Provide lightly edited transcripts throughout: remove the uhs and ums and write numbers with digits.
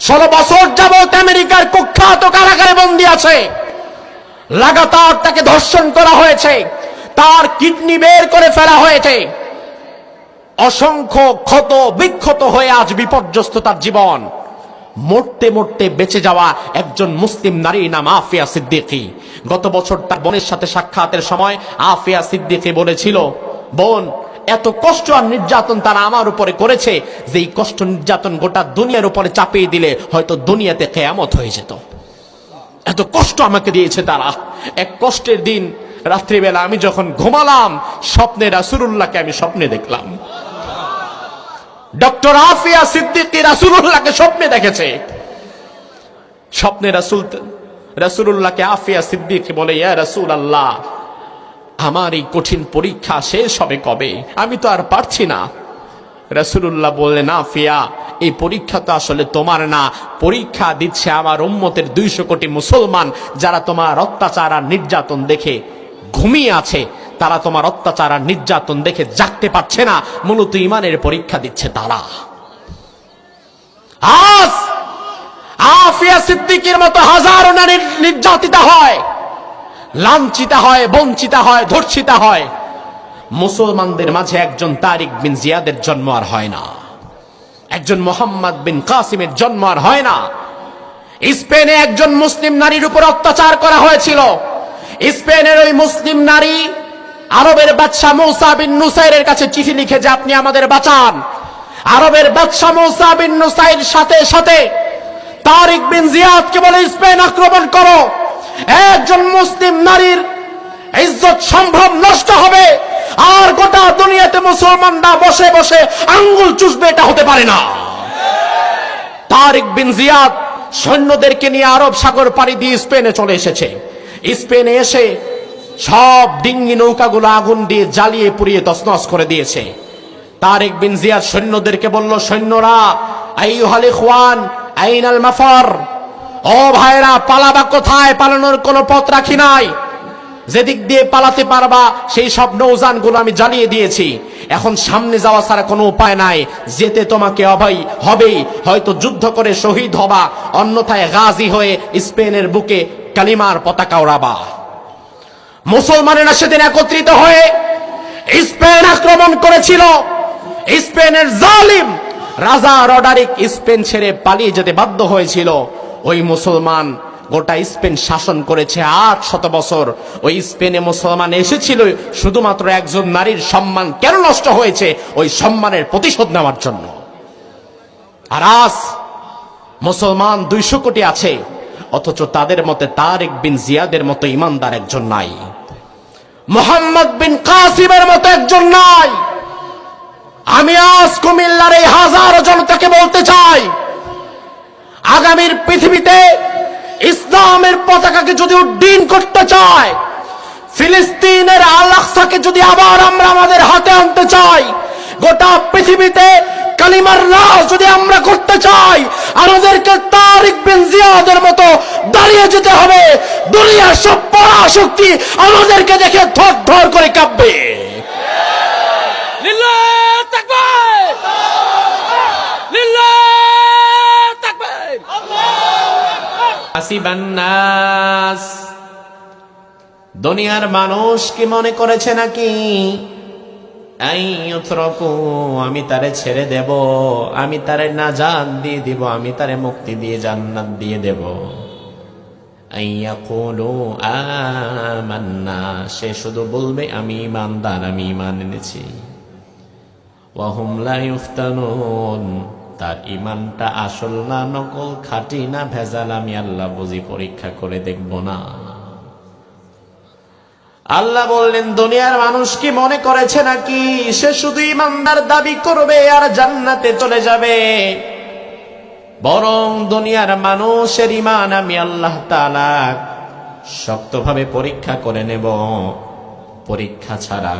16 বছর যাবত আমেরিকার কুখ্যাত কারাগারে বন্দী আছে। লাগাতার তাকে ধর্ষণ করা হয়েছে, তার কিডনি বের করে ফেলা হয়েছে। অসংখ্য ক্ষত বিক্ষত হয়ে আজ বিপর্যস্ত তার জীবন। মরতে মরতে বেঁচে যাওয়া একজন মুসলিম নারী নাম আফিয়া সিদ্দিকী। গত বছর তার বোনের সাথে সাক্ষাতের সময় আফিয়া সিদ্দিকী বলেছিল, বোন, এত কষ্ট আর নির্যাতন তারা আমার উপরে করেছে যে এই কষ্ট নির্যাতন গোটা দুনিয়ার উপরে চাপিয়ে দিলে হয়তো দুনিয়াতে কিয়ামত হয়ে যেত। এত কষ্ট আমাকে দিয়েছে তারা। এক কষ্টের দিন রাত্রিবেলা আমি যখন ঘুমালাম, স্বপ্নে রাসূলুল্লাহকে আমি স্বপ্নে দেখলাম। ডক্টর আফিয়া সিদ্দিকী রাসূলুল্লাহকে স্বপ্নে দেখেছে। স্বপ্নে রাসূলুল্লাহকে আফিয়া সিদ্দিকী বলে, ইয়া রাসূলুল্লাহ, আমার এই কঠিন পরীক্ষা শেষ হবে কবে? আমি তো আর পারছি না। রাসূলুল্লাহ বললেন, আফিয়া, এই পরীক্ষা তো আসলে তোমার না, পরীক্ষা দিচ্ছে আমার উম্মতের 200 কোটি মুসলমান যারা তোমার অত্যাচার আর নির্যাতন দেখে ঘুমিয়ে আছে। তারা তোমার অত্যাচার আর নির্যাতন দেখে জাগতে পারছে না, মূলত ঈমানের পরীক্ষা দিচ্ছে তারা। আজ আফিয়া সিদ্দিকীর মতো হাজারো নারী নির্যাতিতা হয়, লাঞ্ছিতা হয়, বঞ্চিতা হয়, ধর্ষিতা হয়। মুসলমানদের মাঝে একজন তারিক বিন জিয়াদের জন্ম আর হয় না, একজন মোহাম্মদ বিন কাসিমের জন্ম আর হয় না। স্পেনে একজন মুসলিম নারীর উপর অত্যাচার করা হয়েছিল। স্পেনের ওই মুসলিম নারী আরবের বাদশা মূসা বিন নুসাইরের কাছে চিঠি লিখে যে আপনি আমাদের বাঁচান। আরবের বাদশা মূসা বিন নুসাইর সাথে সাথে তারিক বিন জিয়াদকে বলে, স্পেন আক্রমণ করো। একজন মুসলিম নারীর ইজ্জত সম্ভ্রম নষ্ট হবে আর গোটা দুনিয়াতে মুসলমানরা বসে বসে আঙ্গুল চুষবে, এটা হতে পারে না। তারিক বিন জিয়াদ সৈন্যদেরকে নিয়ে আরব সাগর পাড়ি দিয়ে স্পেনে চলে এসেছে। স্পেনে এসে সব ডিঙ্গি নৌকাগুলো আগুন দিয়ে জ্বালিয়ে পুড়িয়ে তছনছ করে দিয়েছে। তারিক বিন জিয়াদ সৈন্যদেরকে বলল, সৈন্যরা, আইয়ুহাল ইখওয়ান আইনাল মাফার, ও ভাইরা, পালাবা কোথায়? পালানোর কোনো পথ রাখি নাই। যেদিক দিয়ে পালাতে পারবা সেই সব নৌযানগুলো আমি জ্বালিয়ে দিয়েছি। এখন সামনে যাওয়া ছাড়া কোনো উপায় নাই। যেতে তোমাকে হবেই, হয়তো যুদ্ধ করে শহীদ হবা, অন্যথায় গাজী হয়ে স্পেনের বুকে কালিমার পতাকা ওড়াবা। মুসলমানেরা সেদিন একত্রিত হয়ে স্পেন আক্রমণ করেছিল। স্পেনের জালিম রাজা রডারিক স্পেন ছেড়ে পালিয়ে যেতে বাধ্য হয়েছিল। ওই মুসলমান গোটা স্পেন শাসন করেছে 800 বছর। ওই স্পেনে মুসলমান এসেছিল শুধুমাত্র একজন নারীর সম্মান কেন নষ্ট হয়েছে, ওই সম্মানের প্রতিশোধ নেওয়ার জন্য। আর আজ মুসলমান 200 কোটি আছে, অথচ তাদের মতে তারিক বিন জিয়াদের মতো ইমানদার একজন নাই, মোহাম্মদ বিন কাসিমের মতো একজন নাই। আমি আজ কুমিল্লার এই হাজারো জনতাকে বলতে চাই, আগামীর পৃথিবীতে ইসলামের পতাকাকে যদি উড্ডীন করতে চায়, ফিলিস্তিনের আল আকসাকে যদি আবার আমরা আমাদের হাতে আনতে চাই, গোটা পৃথিবীতে কালিমার রাজ যদি আমরা করতে চাই, আমাদেরকে তারিক বিন জিয়াদের মতো দাঁড়িয়ে যেতে হবে। দুনিয়ার সব পরাশক্তি আমাদেরকে দেখে ধর ধর করে কাঁপবে। লিল্লাহ তাকবীর, লিল্লাহ তাকবীর। হাসিবান নাস, দুনিয়ার মানুষ কি মনে করেছে নাকি আইয়ুতরাকু, আমি তারে ছেড়ে দেব, আমি তারে নাজাত দিয়ে দিব, আমি তারে মুক্তি দিয়ে জান্নাত দিয়ে দেব। আইয়াকুলু আমান্না, সে শুধু বলবে আমি ঈমানদার, আমি ঈমান এনেছি। ওয়া হুম লা ইফতানুন, তার ঈমানটা আসল না নকল, খাঁটি না ভেজাল, আমি আল্লাহ বুঝি পরীক্ষা করে দেখব না। আল্লাহ বললেন, দুনিয়ার মানুষ কি মনে করেছে নাকি সে শুধু ঈমানদার দাবি করবে আর জান্নাতে চলে যাবে? বরং দুনিয়ার মানুষের ঈমান আমি আল্লাহ তাআলা শক্তভাবে পরীক্ষা করে নেব। পরীক্ষা ছাড়া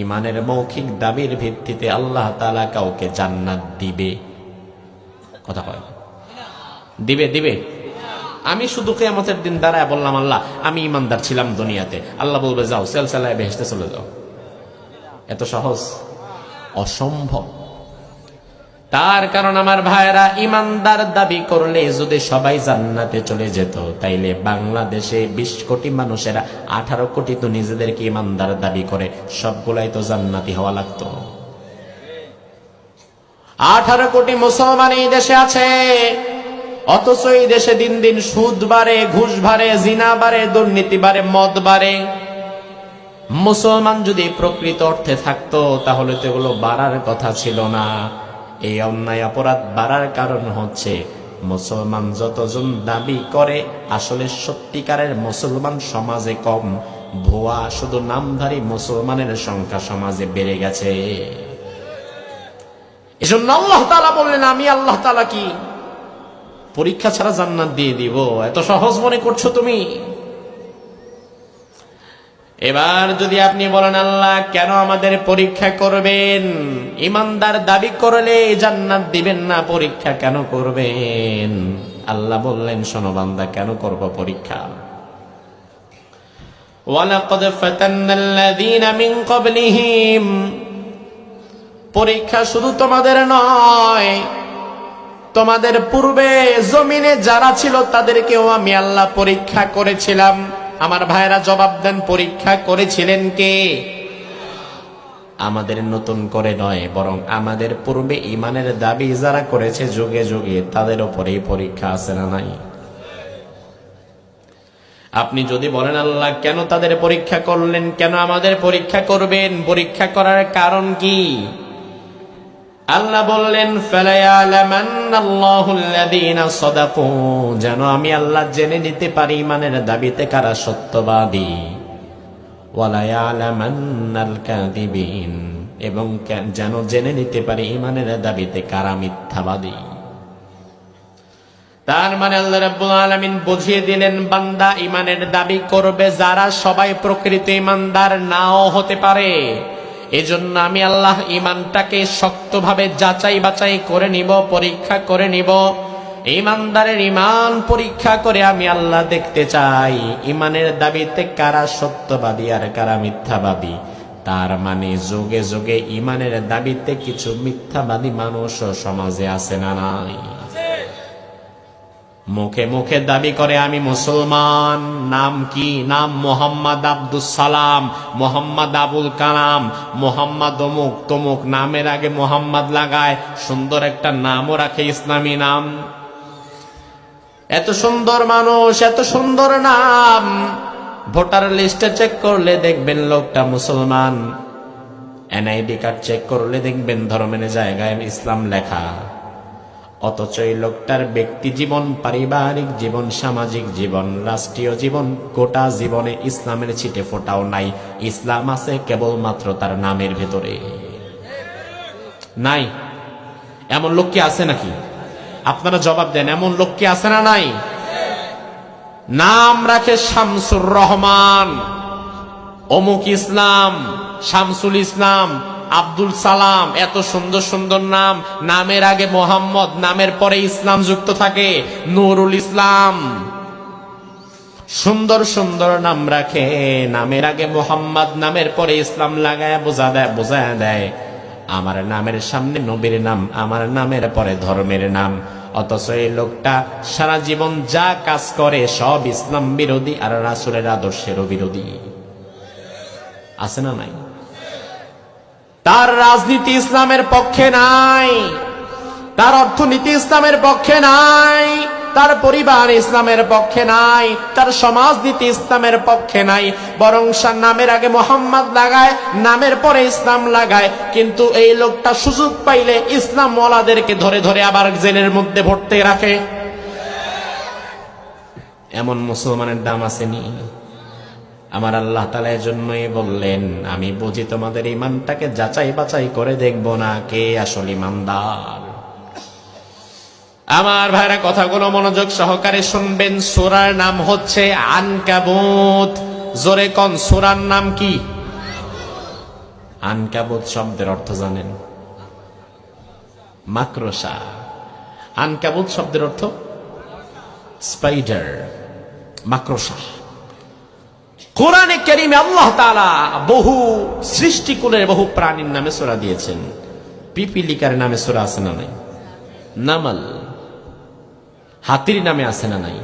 ঈমানের মৌখিক দাবির ভিত্তিতে আল্লাহ তাআলা কাউকে জান্নাত দিবে? কথা কয় দিবে? দিবে? আমি শুধু কিয়ামতের দিন দাঁড়ায় বললাম, আল্লাহ আমি ঈমানদার ছিলাম দুনিয়াতে, আল্লাহ বলবে যাও সেলসালায় বেহেশতে চলে যাও। এত সহজ? অসম্ভব। তার কারণ আমার ভাইরা, ইমানদার দাবি করলে যদি সবাই জান্নাতে চলে যেত, তাইলে বাংলাদেশে 20 কোটি মানুষেরা 18 কোটি তো নিজেদেরকে ইমানদার দাবি করে, সবগুলাই তো জান্নাতি হওয়া লাগতো। 18 কোটি মুসলমান এই দেশে আছে, অথচ এই দেশে দিন দিন সুদ বাড়ে, ঘুষ বাড়ে, জিনা বাড়ে, দুর্নীতি বাড়ে, মদ বাড়ে। মুসলমান যদি প্রকৃত অর্থে থাকতো তাহলে তো এগুলো বাড়ার কথা ছিল না। এই অন্যায় অপরাধ বাড়ার কারণ হচ্ছে মুসলমান যতজন দাবি করে আসলে সত্যিকারের মুসলমান সমাজে কম, ভুয়া শুধু নামধারী মুসলমানের সংখ্যা সমাজে বেড়ে গেছে। এজন্য আল্লাহ তাআলা বললেন, আমি আল্লাহ তাআলা কি পরীক্ষা ছাড়া জান্নাত দিয়ে দিব? এত সহজ মনে করছো তুমি? এবার যদি আপনি বলেন, আল্লাহ কেন আমাদের পরীক্ষা করবেন? ইমানদার দাবি করলে জান্নাত দিবেন না, পরীক্ষা কেন করবেন? আল্লাহ বললেন, শোনো বান্দা, কেন করব পরীক্ষা? ওয়ালাকাদ ফাতান্নাল্লাযীনা মিন ক্বাবলিহিম, পরীক্ষা শুধু তোমাদের নয়, তোমাদের পূর্বে জমিনে যারা ছিল তাদেরকেও আমি আল্লাহ পরীক্ষা করেছিলাম। আমার ভাইরা জবাব দেন, পরীক্ষা করেছিলেন কে? আমাদের নতুন করে নয়, বরং আমাদের পূর্বে ঈমানের দাবি যারা করেছে যুগে যুগে, তাদের উপরেই পরীক্ষা আছে না নাই? আপনি যদি বলেন, আল্লাহ কেন তাদের পরীক্ষা করলেন, কেন আমাদের পরীক্ষা করবেন? পরীক্ষা করার কারণ কি? আল্লাহ বললেন, ফালায়ালামান্নাল্লাহুল্লাযীনা সাদাকু, যেন আমি আল্লাহ জেনে নিতে পারি ঈমানের দাবিতে কারা সত্যবাদী, ওয়ালায়ালামান্নাল কাযিবিন, এবং যেন জেনে নিতে পারি ঈমানের দাবিতে কারা মিথ্যাবাদী। তার মানে আল্লাহ রাব্বুল আলামিন বুঝিয়ে দিলেন, বান্দা ঈমানের দাবি করবে যারা, সবাই প্রকৃত ঈমানদার নাও হতে পারে। এজন্য আমি আল্লাহ ঈমানটাকে শক্তভাবে যাচাই বাছাই করে নিব, পরীক্ষা করে নিব। ঈমানদারের ঈমান পরীক্ষা করে আমি আল্লাহ দেখতে চাই ঈমানের দাবিতে কারা সত্যবাদী আর কারা মিথ্যাবাদী। তার মানে যুগে যুগে ঈমানের দাবিতে কিছু মিথ্যাবাদী মানুষও সমাজে আছে না নাই? মুখে মুখে দাবি করে আমি মুসলমান, নাম কি? নাম মোহাম্মদ আব্দুস সালাম, মোহাম্মদ আবুল কালাম, মোহাম্মদ অমুক তমুক, নামের আগে মোহাম্মদ লাগায়, সুন্দর একটা নামও রাখে, ইসলামী নাম। এত সুন্দর মানুষ, এত সুন্দর নাম, ভোটার লিস্টে চেক করলে দেখবেন লোকটা মুসলমান, এনআইডি কার্ড চেক করলে দেখবেন ধর্মের জায়গায় ইসলাম লেখা। অথচ এই লোকটার ব্যক্তি জীবন, পারিবারিক জীবন, সামাজিক জীবন, রাষ্ট্রীয় জীবন, গোটা জীবনে ইসলামের ছিটে ফোটাও নাই। ইসলাম আছে কেবলমাত্র তার নামের ভেতরে, নাই? এমন লোক কি আছে নাকি? আপনারা জবাব দেন, এমন লোক কি আছে না নাই? নাম রাখে শামসুর রহমান, অমুক ইসলাম, শামসুল ইসলাম, আব্দুল সালাম, এত সুন্দর সুন্দর নাম। নামের আগে মোহাম্মদ, নামের পরে ইসলাম যুক্ত থাকে, নুরুল ইসলাম। সুন্দর সুন্দর নাম রাখে, নামের আগে মোহাম্মদ, নামের পরে ইসলাম লাগায় বোঝায় দেয় আমার নামের সামনে নবীর নাম, আমার নামের পরে ধর্মের নাম। অথচ এই লোকটা সারা জীবন যা কাজ করে সব ইসলাম বিরোধী আর রাসূলের আদর্শেরও বিরোধী। আছে না নাই? তার রাজনীতি ইসলামের পক্ষে নাই, তার অর্থনীতি ইসলামের পক্ষে নাই, তার পরিবার ইসলামের পক্ষে নাই, তার সমাজনীতি ইসলামের পক্ষে নাই, বরং নামের আগে মোহাম্মদ লাগায়, নামের পরে ইসলাম লাগায়। কিন্তু এই লোকটা সুযোগ পাইলে ইসলাম ওয়ালাদেরকে ধরে ধরে আবার জেলের মধ্যে ভর্তি রাখে। এমন মুসলমানের দাম আসেনি? আমার আল্লাহ তাআলা এজন্যই বললেন, আমি বুঝি তোমাদের ঈমানটাকে যাচাই বাছাই করে দেখব না কে আসল ঈমানদার। আমার ভাইরা কথাগুলো মনোযোগ সহকারে শুনবেন। সূরার নাম হচ্ছে আনকাবুত। জোরে কোন, সূরার নাম কি? আনকাবুত শব্দের অর্থ জানেন? মাকড়সা। আনকাবুত শব্দের অর্থ স্পাইডার, মাকড়সা। কোরআনে কারীমে আল্লাহ তাআলা বহু সৃষ্টিকুলের বহু প্রাণীর নামে সূরা দিয়েছেন। পিপিলিকার নামে সূরা আছে না নাই? নামল। হাতির নামে আছে না নাই?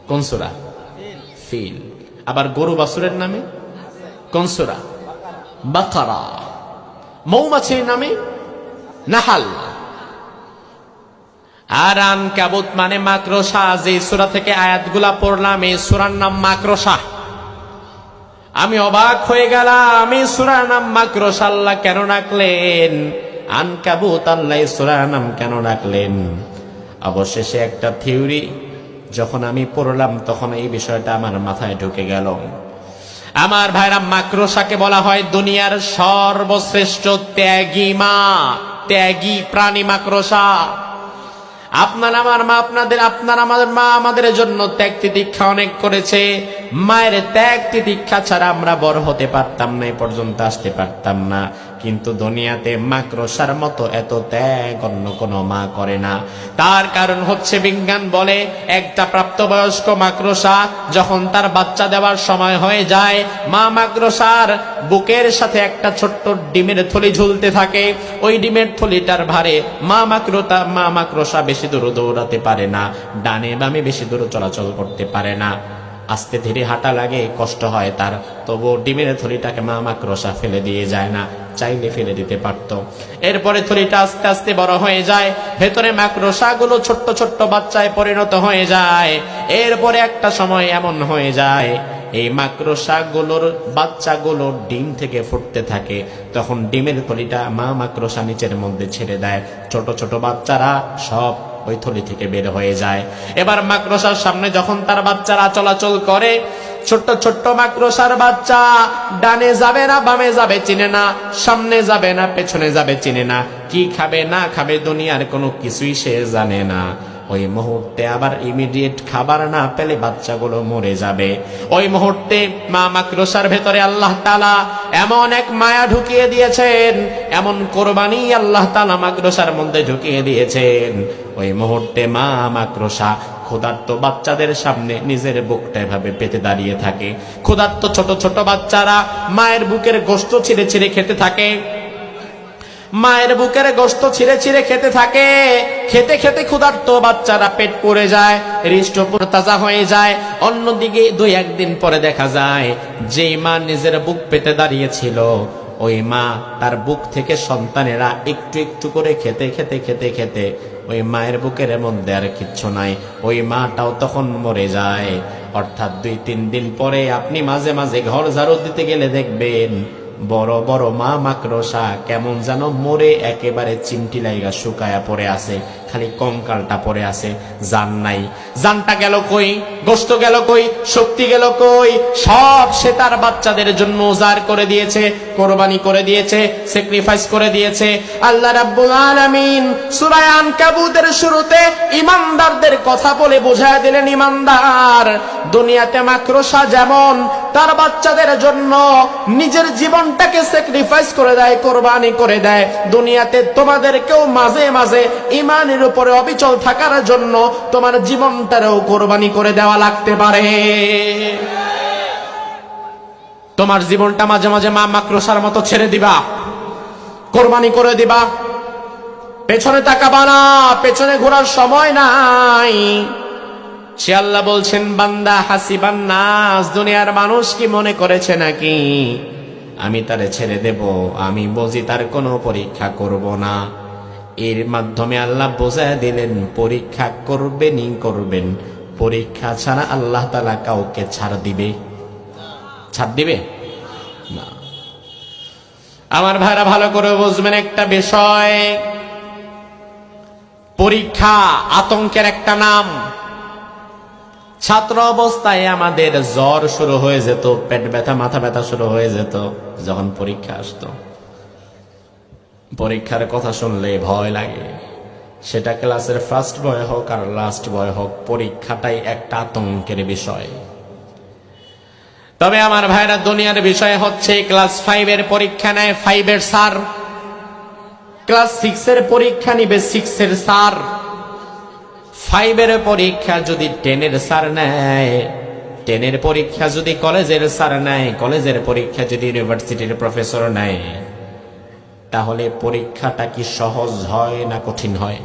কোন সূরা? ফিল। আবার গরু বাছুরের নামে কোন সূরা? বাকারা। মৌমাছির নামে নাহাল। আর আনকাবুত মানে মাকড়সা। যে সূরা থেকে আয়াতগুলা পড়লাম এই সূরার নাম মাকড়সা। আমি অবাক হয়ে গেলাম, এই সূরার নাম মাকড়সা আল্লাহ কেন রাখলেন? আনকাবুত আল্লাহ সূরার নাম কেন রাখলেন? অবশেষে একটা থিওরি যখন আমি পড়লাম তখন এই বিষয়টা আমার মাথায় ঢুকে গেল। আমার ভাইরা, মাকড়সাকে বলা হয় দুনিয়ার সর্বশ্রেষ্ঠ ত্যাগী মা, ত্যাগী প্রাণী মাকড়সা। আপনার আমার মা আমাদের জন্য ত্যাগ তিতিক্ষা অনেক করেছে। মায়ের ত্যাগ তিতিক্ষা ছাড়া আমরা বড় হতে পারতাম না, এ পর্যন্ত আসতে পারতাম না। কিন্তু দুনিয়াতে মাকড়সার মতো এত ত্যাগ অন্য কোনো মা করে না। তার কারণ হচ্ছে, বিজ্ঞান বলে একটা প্রাপ্তবয়স্ক মাকড়সা যখন তার বাচ্চা দেওয়ার সময় হয়ে যায়, মা মাকড়সার বুকের সাথে একটা ছোট্ট ডিমের থলি ঝুলতে থাকে। ওই ডিমের থলিটার ভারে মা মাকড়সা বেশি দূর দৌড়াতে পারে না, ডানে বামে বেশি দূর চলাচল করতে পারে না। আস্তে ধীরে হাঁটা লাগে, কষ্ট হয় তার। তবু ডিমের থলিটাকে মা মাকড়সা ফেলে দিয়ে যায় না, চাইলে ফেলে দিতে পারত। এরপরে থলিটা আস্তে আস্তে বড় হয়ে যায়, ভেতরে মাকড়সা গুলো ছোট্ট ছোট্ট বাচ্চায় পরিণত হয়ে যায়। এরপরে একটা সময় এমন হয়ে যায় এই মাকড়সা গুলোর বাচ্চাগুলো ডিম থেকে ফুটতে থাকে। তখন ডিমের থলিটা মা মাকড়সা নিচের মধ্যে ছেড়ে দেয়, ছোট ছোট বাচ্চারা সব ওই থলি থেকে বের হয়ে যায়। এবার মাকড়সার সামনে যখন তার বাচ্চারা চলাচল করে, ছোট্ট ছোট্ট মাকড়সার বাচ্চা ডানে যাবে না বামে যাবে চিনে না, সামনে যাবে না পেছনে যাবে চিনে না, কি খাবে না খাবে দুনিয়ার কোনো কিছুই সে জানে না। ওই মুহূর্তে আবার ইমিডিয়েট খাবার না পেলে বাচ্চাগুলো মরে যাবে। ওই মুহূর্তে মা মাকড়সার ভেতরে আল্লাহ তাআলা এমন এক মায়া ঢুকিয়ে দিয়েছেন, এমন কোরবানি আল্লাহ তাআলা মাকড়সার মধ্যে ঢুকিয়ে দিয়েছেন। ওই মুহূর্তে মা মাকড়সা ক্ষুধার্ত বাচ্চাদের সামনে নিজের বুকটা এভাবে পেতে দাঁড়িয়ে থাকে। ক্ষুধার্ত ছোট ছোট বাচ্চারা মায়ের বুকের গোশত ছিঁড়ে ছিঁড়ে খেতে থাকে, মায়ের বুকের গোশত ছিঁড়ে ছিঁড়ে খেতে থাকে। খেতে খেতে ক্ষুধার্ত বাচ্চারা পেট পড়ে যায়, হৃষ্টপুর তাজা হয়ে যায়। অন্যদিকে 2-1 দিন পরে দেখা যায় যে মা নিজের বুক পেতে দাঁড়িয়েছিল, ওই মা তার বুক থেকে সন্তানেরা একটু একটু করে খেতে খেতে খেতে খেতে ওই মায়ের বুকের মধ্যে আর কিচ্ছু নাই, ওই মাটাও তখন মরে যায়। অর্থাৎ 2-3 দিন পরে আপনি মাঝে মাঝে ঘর ঝাড়ু দিতে গেলে দেখবেন বড় বড় মা মাকড়সা কেমন যেন মরে একেবারে চিমটি লাইগা শুকায়া পড়ে আছে, খালি কঙ্কালটা পড়ে আছে, জান নাই। জানটা গেল কই, গোশত গেল কই, শক্তি গেল কই? সব সে তার বাচ্চাদের জন্য উজাড় করে দিয়েছে, কোরবানি করে দিয়েছে, স্যাক্রিফাইস করে দিয়েছে। আল্লাহ রাব্বুল আলামিন সূরা আনকাবুতের শুরুতে ঈমানদারদের কথা বলে বোঝায় দিলেন, ঈমানদার দুনিয়াতে মাকড়সা যেমন তার বাচ্চাদের জন্য নিজের জীবনটাকে স্যাক্রিফাইস করে দেয়, কোরবানি করে দেয়, দুনিয়াতে তোমাদেরকেও মাঝে মাঝে ঈমানের উপরে অবিচল থাকার জন্য তোমার জীবনটারও কোরবানি করে দেওয়া লাগতে পারে। তোমার জীবনটা মাঝে মাঝে মা মাকড়সার মতো ছেড়ে দিবা, কোরবানি করে দিবা। পেছনে তাকাবা না, পেছনে ঘোরার সময় নাই। সে আল্লাহ বলছেন, বান্দা হাসিবান নাস, দুনিয়ার মানুষ কি মনে করেছে নাকি আমি তারে ছেড়ে দেব? আমি বুঝি তার কোনো পরীক্ষা করব না। এর মাধ্যমে আল্লাহ বোঝায় দিলেন পরীক্ষা করবেনই করবেন, পরীক্ষা ছাড়া আল্লাহ তাআলা কাউকে ছাড় দিবে? ছাড় দিবে না। আমার ভাইরা ভালো করে বুঝবেন একটা বিষয়, পরীক্ষা আতঙ্কের একটা নাম। ছাত্র অবস্থায় আমাদের জ্বর শুরু হয়ে যেত, পেট ব্যথা মাথা ব্যথা শুরু হয়ে যেত যখন পরীক্ষা আসতো। পরীক্ষার কথা শুনলে ভয় লাগে, সেটা ক্লাসের ফার্স্ট বয় হোক আর লাস্ট বয় হোক, পরীক্ষাটাই একটা আতঙ্কের বিষয়। তবে আমার ভাইরা, দুনিয়ার বিষয় হচ্ছে ক্লাস 5-এর পরীক্ষা নেয় 5-এর স্যার, ক্লাস 6-এর পরীক্ষা নিবে 6-এর স্যার, 5-এর পরীক্ষা যদি 10-এর স্যার নেয়, 10-এর পরীক্ষা যদি কলেজের স্যার নেয়, কলেজের পরীক্ষা যদি ইউনিভার্সিটির প্রফেসর নেয়, তাহলে পরীক্ষাটা কি সহজ হয় না কঠিন হয়?